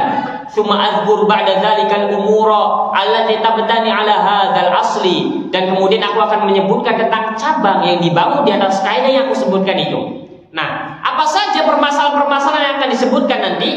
Tsumma azkur ba'da dzalikal umura allati tabtani ala hadzal asli. Dan kemudian aku akan menyebutkan tentang cabang yang dibangun di atas kaidah yang aku sebutkan itu. Nah, apa saja permasalahan-permasalahan yang akan disebutkan nanti?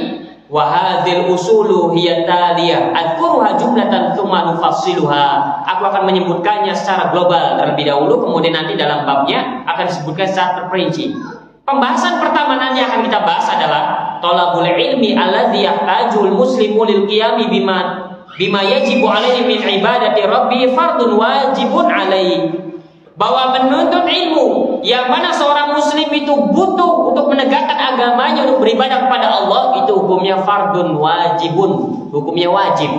Wa hadzal usulu hiya taliyah adzkuruha jumlatan tsumma nufassiluha. Aku akan menyebutkannya secara global terlebih dahulu, kemudian nanti dalam babnya akan disebutkan secara terperinci. Pembahasan pertama nanti akan kita bahas adalah talabul ilmi alladzi yahtajul muslimu lil qiyami bima yajibu alaihi min ibadati rabbi fardun wajibun alaihi. Bahwa menuntut ilmu yang mana seorang muslim itu butuh untuk menegakkan agamanya, untuk beribadah kepada Allah, itu hukumnya fardun wajibun, hukumnya wajib.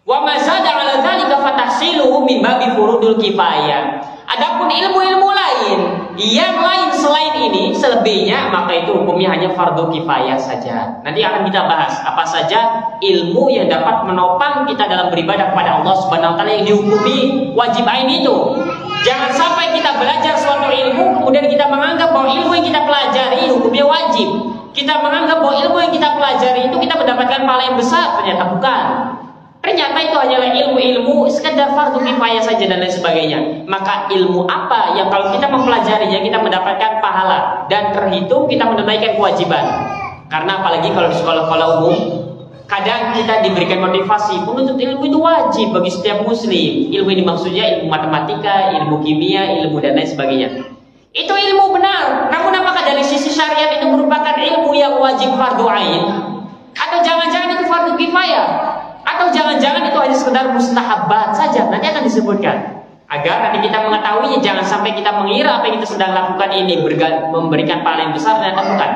Wa ma zada ala dzalika fatahsiluhu min babi furudul kifayah. Adapun ilmu-ilmu lain yang lain selain ini selebihnya, maka itu hukumnya hanya fardu kifayah saja. Nanti akan kita bahas apa saja ilmu yang dapat menopang kita dalam beribadah kepada Allah Subhanahu wa taala yang dihukumi wajib ain itu. Jangan sampai kita belajar suatu ilmu kemudian kita menganggap bahwa ilmu yang kita pelajari hukumnya wajib. Kita menganggap bahwa ilmu yang kita pelajari itu kita mendapatkan pahala yang besar, ternyata bukan. Ternyata itu hanyalah ilmu-ilmu sekedar fardu kifayah saja dan lain sebagainya. Maka ilmu apa yang kalau kita mempelajarinya kita mendapatkan pahala dan terhitung kita menunaikan kewajiban. Karena apalagi kalau di sekolah-sekolah umum, kadang kita diberikan motivasi menuntut ilmu itu wajib bagi setiap muslim. Ilmu ini maksudnya ilmu matematika, ilmu kimia, ilmu dan lain sebagainya. Itu ilmu benar. Namun apakah dari sisi syariat itu merupakan ilmu yang wajib fardu ain? Atau jangan-jangan itu fardu kifayah? Atau jangan-jangan itu hanya sekedar mustahabat saja? Nanti akan disebutkan. Agar nanti kita mengetahuinya, jangan sampai kita mengira apa yang kita sedang lakukan ini memberikan pahala yang besar, ternyata bukan.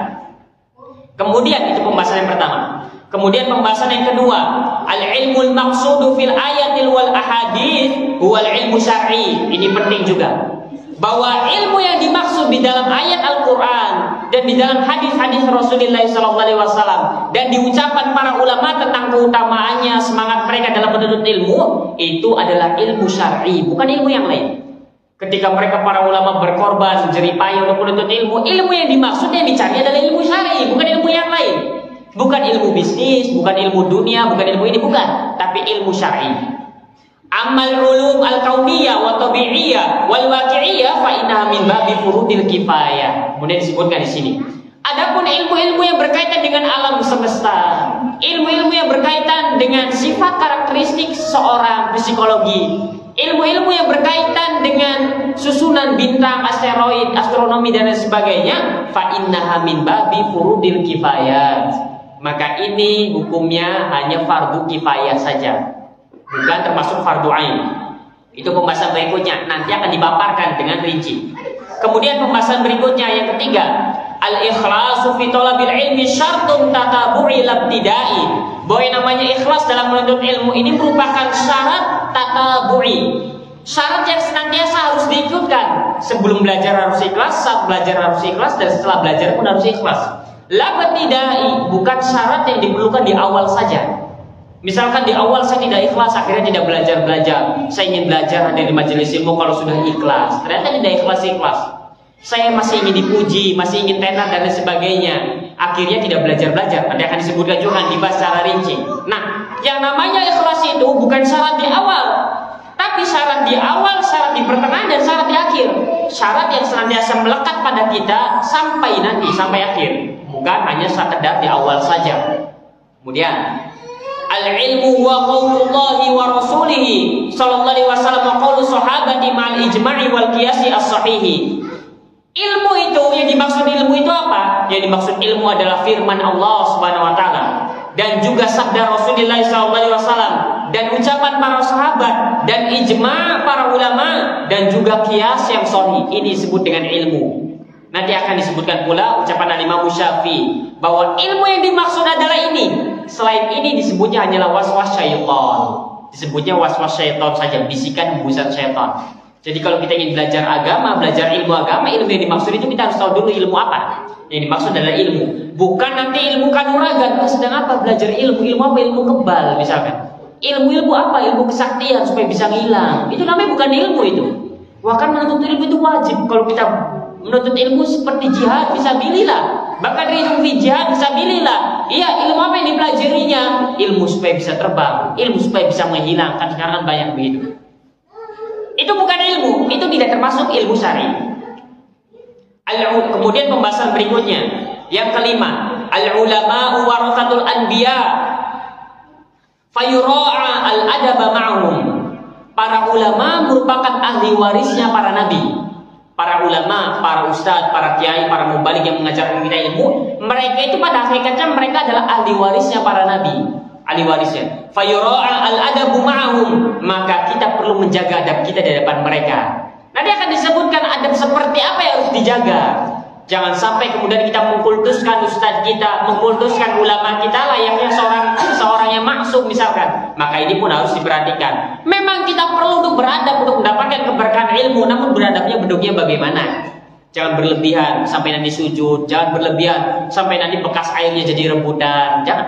Kemudian itu pembahasan yang pertama. Kemudian pembahasan yang kedua, al-ilmul maqsudu fil ayatil wal ahadits huwal ilmu syar'i. Ini penting juga. Bahwa ilmu yang dimaksud di dalam ayat Al-Qur'an dan di dalam hadis-hadis Rasulullah SAW dan di ucapan para ulama tentang keutamaannya, semangat mereka dalam menuntut ilmu, itu adalah ilmu syar'i, bukan ilmu yang lain. Ketika mereka para ulama berkorban, jerih payah untuk menuntut ilmu, ilmu yang dimaksud yang dicari adalah ilmu syar'i, bukan ilmu yang lain. Bukan ilmu bisnis, bukan ilmu dunia, bukan ilmu ini, bukan, tapi ilmu syar'i. Amal ulum al-kauniyah wa tabi'iyah wal waqi'iyah fa innaha min babi furudil kifayah. Kemudian disebutkan di sini. Adapun ilmu-ilmu yang berkaitan dengan alam semesta, ilmu-ilmu yang berkaitan dengan sifat karakteristik seseorang, psikologi, ilmu-ilmu yang berkaitan dengan susunan bintang, asteroid, astronomi dan lain sebagainya, fa innaha min babi furudil kifayah. Maka ini hukumnya hanya fardu kifayah saja, bukan termasuk fardu ain. Itu pembahasan berikutnya, nanti akan dipaparkan dengan rinci. Kemudian pembahasan berikutnya yang ketiga, al-ikhlasu fi talabil ilmi syartun tatabu'i labtidai. Bahwa yang namanya ikhlas dalam menuntut ilmu ini merupakan syarat tatabu'i, syarat yang senantiasa harus diikutkan. Sebelum belajar harus ikhlas, saat belajar harus ikhlas, dan setelah belajar pun harus ikhlas. Labtidai bukan syarat yang diperlukan di awal saja. Misalkan di awal saya tidak ikhlas, akhirnya tidak belajar. Saya ingin belajar hadir di majelis ilmu kalau sudah ikhlas, ternyata tidak ikhlas. Saya masih ingin dipuji, masih ingin tenar dan lain sebagainya, akhirnya tidak belajar. Nanti akan disebutkan juga, dibahas secara rinci. Nah, yang namanya ikhlas itu bukan syarat di awal, tapi syarat di awal, syarat di pertengahan, dan syarat di akhir. Syarat yang senantiasa melekat pada kita sampai nanti, sampai akhir, bukan hanya sekedar di awal saja. Kemudian al-ilmu wa qaulullahi wa rasulihi sallallahu alaihi wasallam wa qaulu sahabati ma'al ijma'i wal qiyasi as-sahihi. Ilmu itu, yang dimaksud ilmu itu apa? Yang dimaksud ilmu adalah firman Allah Subhanahu wa taala dan juga sabda Rasulullah sallallahu alaihi wasallam dan ucapan para sahabat dan ijma' para ulama dan juga qiyas yang sahih. Ini disebut dengan ilmu. Nanti akan disebutkan pula ucapan Imam Syafi'i bahwa ilmu yang dimaksud adalah ini. Selain ini disebutnya hanyalah waswas syaitan. Disebutnya waswas syaitan saja, bisikan hembusan syaitan. Jadi kalau kita ingin belajar agama, belajar ilmu agama, ilmu yang dimaksud itu kita harus tahu dulu ilmu apa. Yang dimaksud adalah ilmu, bukan nanti ilmu kanuragan. Sedang apa belajar ilmu? Ilmu apa? Ilmu kebal misalkan. Ilmu apa? Ilmu kesaktian supaya bisa ngilang. Itu namanya bukan ilmu itu. Bahkan menuntut ilmu itu wajib. Kalau kita Menuntut ilmu seperti jihad fisabilillah. Bahkan ridho fi jihad fisabilillah. Iya, ilmu apa yang dipelajarinya? Ilmu supaya bisa terbang, ilmu supaya bisa menghilangkan. Sekarang kan banyak begitu. Itu bukan ilmu, itu tidak termasuk ilmu syar'i. Kemudian pembahasan berikutnya, yang kelima, al-ulama warathatul anbiya fayura'a al-adaba ma'hum. Para ulama merupakan ahli warisnya para nabi. Para ulama, para ustadz, para kiai, para mubalik yang mengajarkan kita ilmu, mereka itu pada hakikatnya mereka adalah ahli warisnya para nabi, ahli warisnya. Fayura'a al-adabu ma'hum, maka kita perlu menjaga adab kita di depan mereka. Nanti akan disebutkan adab seperti apa yang harus dijaga. Jangan sampai kemudian kita mengkultuskan ustadz kita, mengkultuskan ulama kita layaknya seorang yang maksum misalkan. Maka ini pun harus diperhatikan. Memang kita perlu untuk beradab untuk mendapatkan keberkahan ilmu, namun beradabnya bentuknya bagaimana? Jangan berlebihan sampai nanti sujud, jangan berlebihan sampai nanti bekas airnya jadi rebutan. Jangan.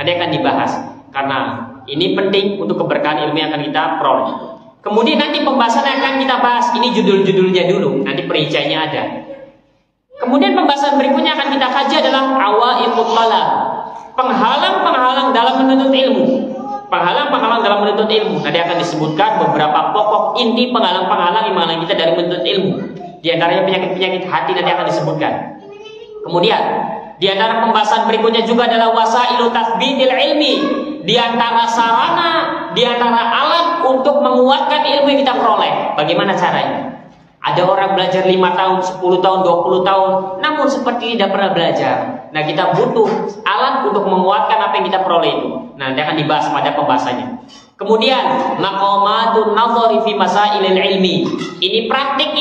Nanti akan dibahas karena ini penting untuk keberkahan ilmu yang akan kita peroleh. Kemudian nanti pembahasan yang akan kita bahas, ini judul-judulnya dulu, nanti perinciannya ada. Kemudian pembahasan berikutnya akan kita kaji adalah awaiqut talab. Penghalang-penghalang dalam menuntut ilmu. Penghalang-penghalang dalam menuntut ilmu. Nanti akan disebutkan beberapa pokok inti penghalang-penghalang yang menghalangi kita dari menuntut ilmu. Di antaranya penyakit-penyakit hati nanti akan disebutkan. Kemudian di antara pembahasan berikutnya juga adalah wasailu tathbitil ilmi. Di antara sarana, di antara alat untuk menguatkan ilmu yang kita peroleh. Bagaimana caranya? Ada orang belajar 5 tahun, 10 tahun, 20 tahun, namun seperti tidak pernah belajar. Nah, kita butuh alat untuk menguatkan apa yang kita peroleh itu. Nah, nanti akan dibahas pada pembahasannya. Kemudian, maqamatun nadhari fi masailil ilmi. Ini praktik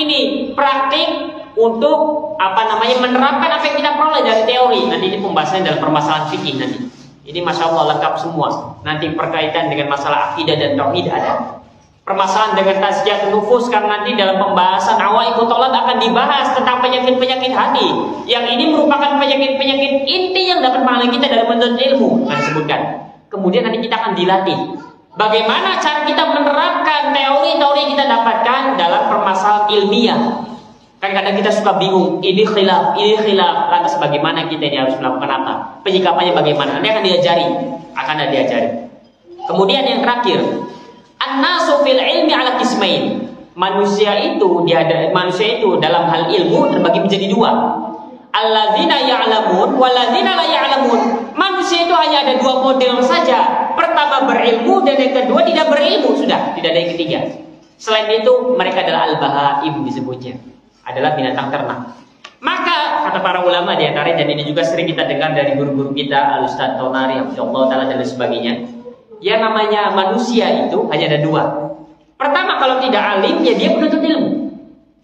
untuk menerapkan apa yang kita peroleh dari teori. Nanti ini pembahasannya dalam permasalahan fikih nanti. Ini masya Allah lengkap semua. Nanti berkaitan dengan masalah akidah dan tauhid ada. Permasalahan dengan tazkiyatun nufus, karena nanti dalam pembahasan awaiqut talab akan dibahas tentang penyakit-penyakit hati. Yang ini merupakan penyakit-penyakit inti yang dapat menghalangi kita dalam menuntut ilmu. Nah, disebutkan. Kemudian nanti kita akan dilatih. Bagaimana cara kita menerapkan teori-teori yang kita dapatkan dalam permasalahan ilmiah. Kan kadang kita suka bingung, ini khilaf. Lantas bagaimana kita ini harus melakukan apa? Penyikapannya bagaimana? Nanti akan diajari. Kemudian yang terakhir, an-nasu fil ilmi ala qismain. Manusia itu dalam hal ilmu terbagi menjadi dua. Alladzina ya'lamun walladzina la ya'lamun. Manusia itu hanya ada dua model saja. Pertama berilmu dan yang kedua tidak berilmu. Sudah, tidak ada yang ketiga. Selain itu mereka adalah al-bahaim disebutnya. Adalah binatang ternak. Maka kata para ulama di antaranya, dan ini juga sering kita dengar dari guru-guru kita, Al-Ustaz Tonari, Hafizahullah Ta'ala dan sebagainya. Yang namanya manusia itu hanya ada dua. Pertama, kalau tidak alim, ya dia penuntut ilmu.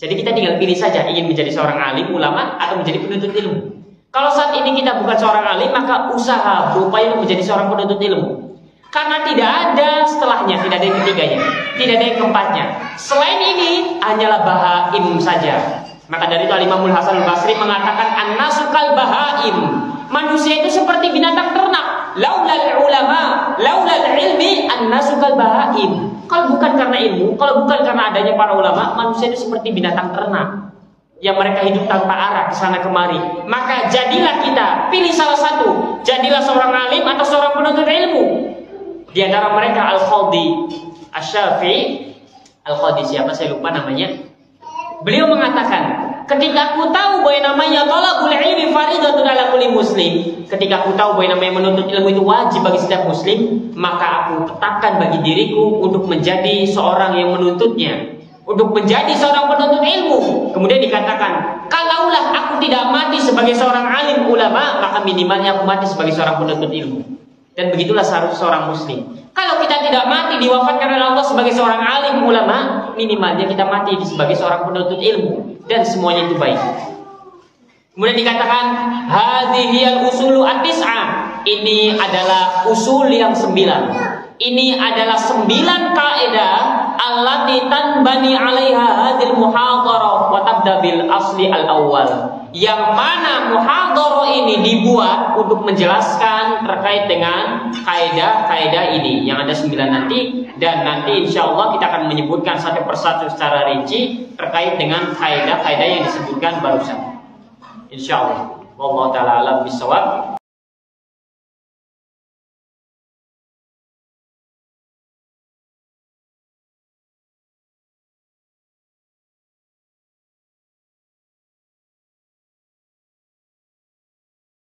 Jadi kita tinggal pilih saja, ingin menjadi seorang alim, ulama, atau menjadi penuntut ilmu. Kalau saat ini kita bukan seorang alim, maka usaha berupaya untuk menjadi seorang penuntut ilmu. Karena tidak ada setelahnya, tidak ada yang ketiganya, tidak ada yang keempatnya. Selain ini, hanyalah bahaim saja. Maka dari itu Al-Imamul Hasan Al-Basri mengatakan an-nasu kal bahaim. Manusia itu seperti binatang ternak. Laulal ulama, laulal ilmi, an-nasu kal bahaim. Kalau bukan karena ilmu, kalau bukan karena adanya para ulama, manusia itu seperti binatang ternak yang mereka hidup tanpa arah kesana kemari. Maka jadilah kita, pilih salah satu. Jadilah seorang alim atau seorang penuntut ilmu. Di antara mereka Al-Khadi Asy-Syafi'i. Al-Khadi siapa? Saya lupa namanya. Beliau mengatakan, ketika aku tahu bahwa namanya talabul ilmi faridatun ala kulli muslim, ketika aku tahu bahwa namanya menuntut ilmu itu wajib bagi setiap muslim, maka aku tetapkan bagi diriku untuk menjadi seorang yang menuntutnya, untuk menjadi seorang penuntut ilmu. Kemudian dikatakan, kalaulah aku tidak mati sebagai seorang alim ulama, maka minimalnya aku mati sebagai seorang penuntut ilmu. Dan begitulah seharusnya seorang muslim. Kalau kita tidak mati diwafatkan oleh Allah sebagai seorang alim ulama, minimalnya kita mati sebagai seorang penuntut ilmu, dan semuanya itu baik. Kemudian dikatakan hadhiyal usulu at-tis'ah. Ini adalah usul yang 9. Ini adalah 9 kaidah allati tanbani 'alaiha hadhil muhadharah wa tabda bil asli al-awwal. Yang mana muhadharah ini dibuat untuk menjelaskan terkait dengan kaidah-kaidah ini yang ada 9 nanti, dan nanti insya Allah kita akan menyebutkan satu persatu secara rinci terkait dengan kaidah-kaidah yang disebutkan barusan. Insya Allah. Wallahu taala alam bisawab.